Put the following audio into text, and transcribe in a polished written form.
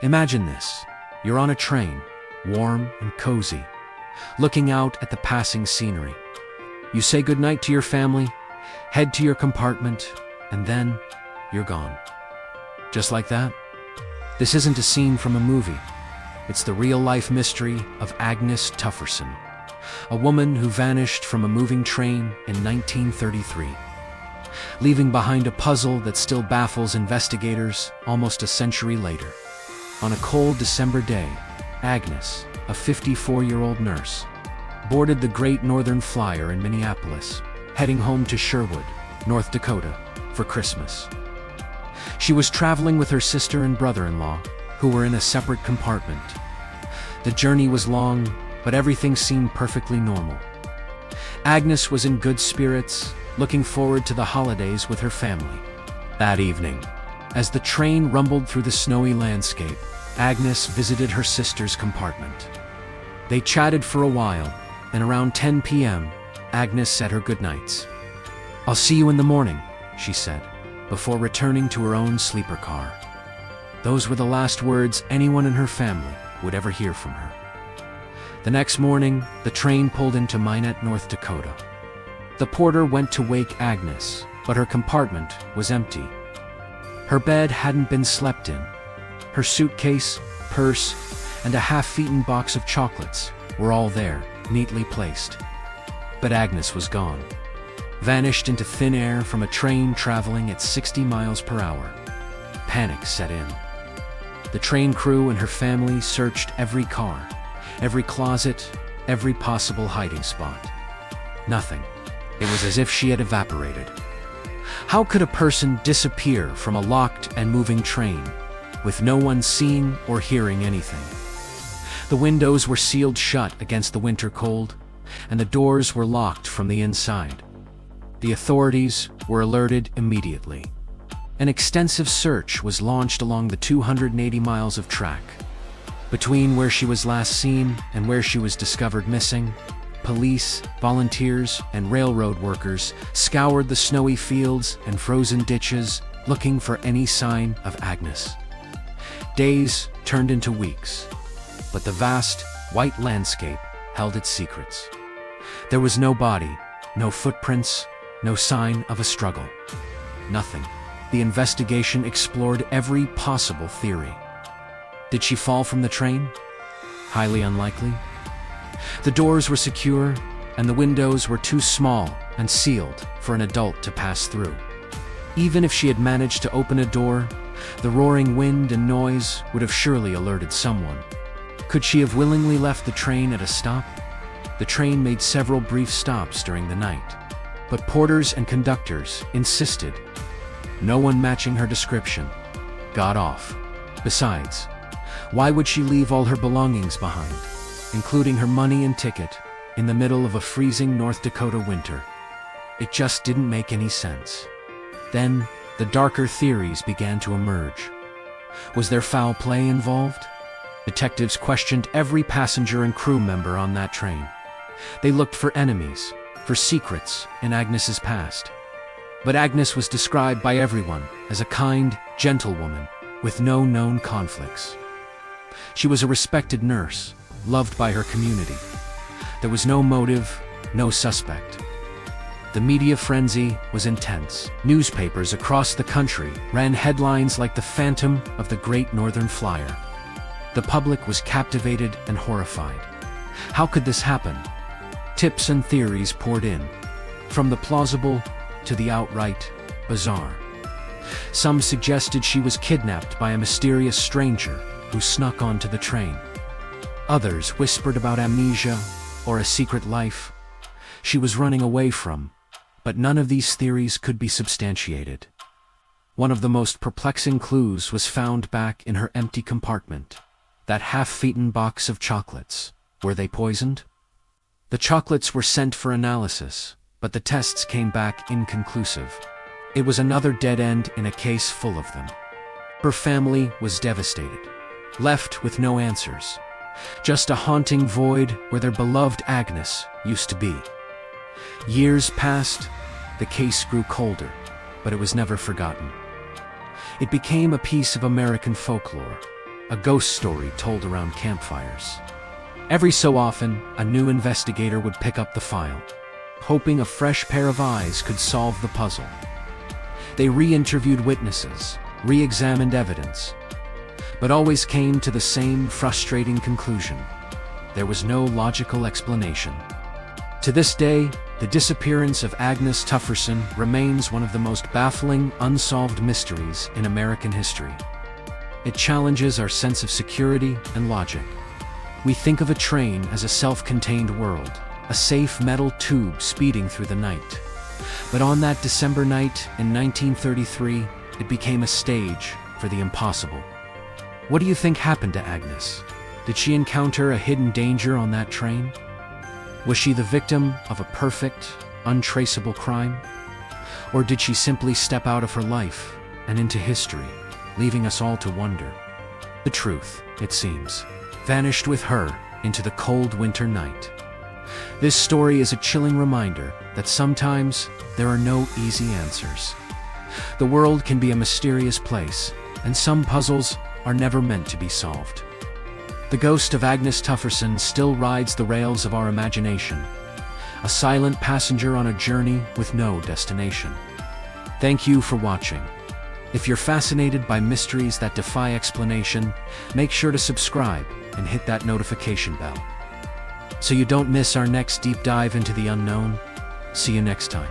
Imagine this. You're on a train, warm and cozy, looking out at the passing scenery. You say goodnight to your family, head to your compartment, and then you're gone. Just like that. This isn't a scene from a movie. It's the real-life mystery of Agnes Tufferson, a woman who vanished from a moving train in 1933, leaving behind a puzzle that still baffles investigators almost a century later. On a cold December day, Agnes, a 54-year-old nurse, boarded the Great Northern Flyer in Minneapolis, heading home to Sherwood, North Dakota, for Christmas. She was traveling with her sister and brother-in-law, who were in a separate compartment. The journey was long, but everything seemed perfectly normal. Agnes was in good spirits, looking forward to the holidays with her family. That evening, as the train rumbled through the snowy landscape, Agnes visited her sister's compartment. They chatted for a while, and around 10 p.m., Agnes said her goodnights. "I'll see you in the morning," she said, before returning to her own sleeper car. Those were the last words anyone in her family would ever hear from her. The next morning, the train pulled into Minot, North Dakota. The porter went to wake Agnes, but her compartment was empty. Her bed hadn't been slept in. Her suitcase, purse, and a half-eaten box of chocolates were all there, neatly placed. But Agnes was gone, vanished into thin air from a train traveling at 60 miles per hour. Panic set in. The train crew and her family searched every car, every closet, every possible hiding spot. Nothing. It was as if she had evaporated. How could a person disappear from a locked and moving train, with no one seeing or hearing anything? The windows were sealed shut against the winter cold, and the doors were locked from the inside. The authorities were alerted immediately. An extensive search was launched along the 280 miles of track. Between where she was last seen and where she was discovered missing, police, volunteers, and railroad workers scoured the snowy fields and frozen ditches looking for any sign of Agnes. Days turned into weeks, but the vast, white landscape held its secrets. There was no body, no footprints, no sign of a struggle. Nothing. The investigation explored every possible theory. Did she fall from the train? Highly unlikely. The doors were secure, and the windows were too small and sealed for an adult to pass through. Even if she had managed to open a door, the roaring wind and noise would have surely alerted someone. Could she have willingly left the train at a stop? The train made several brief stops during the night, but porters and conductors insisted. No one matching her description got off. Besides, why would she leave all her belongings behind, including her money and ticket, in the middle of a freezing North Dakota winter? It just didn't make any sense. Then, the darker theories began to emerge. Was there foul play involved? Detectives questioned every passenger and crew member on that train. They looked for enemies, for secrets in Agnes's past. But Agnes was described by everyone as a kind, gentle woman with no known conflicts. She was a respected nurse, loved by her community. There was no motive, no suspect. The media frenzy was intense. Newspapers across the country ran headlines like the phantom of the Great Northern Flyer. The public was captivated and horrified. How could this happen? Tips and theories poured in, from the plausible to the outright bizarre. Some suggested she was kidnapped by a mysterious stranger who snuck onto the train. Others whispered about amnesia or a secret life she was running away from, but none of these theories could be substantiated. One of the most perplexing clues was found back in her empty compartment, that half-eaten box of chocolates. Were they poisoned? The chocolates were sent for analysis, but the tests came back inconclusive. It was another dead end in a case full of them. Her family was devastated, left with no answers. Just a haunting void where their beloved Agnes used to be. Years passed, the case grew colder, but it was never forgotten. It became a piece of American folklore, a ghost story told around campfires. Every so often, a new investigator would pick up the file, hoping a fresh pair of eyes could solve the puzzle. They re-interviewed witnesses, re-examined evidence, but always came to the same frustrating conclusion. There was no logical explanation. To this day, the disappearance of Agnes Tufferson remains one of the most baffling, unsolved mysteries in American history. It challenges our sense of security and logic. We think of a train as a self-contained world, a safe metal tube speeding through the night. But on that December night in 1933, it became a stage for the impossible. What do you think happened to Agnes? Did she encounter a hidden danger on that train? Was she the victim of a perfect, untraceable crime? Or did she simply step out of her life and into history, leaving us all to wonder? The truth, it seems, vanished with her into the cold winter night. This story is a chilling reminder that sometimes there are no easy answers. The world can be a mysterious place, and some puzzles are never meant to be solved. The ghost of Agnes Tufferson still rides the rails of our imagination, a silent passenger on a journey with no destination. Thank you for watching. If you're fascinated by mysteries that defy explanation, make sure to subscribe and hit that notification bell, so you don't miss our next deep dive into the unknown. See you next time.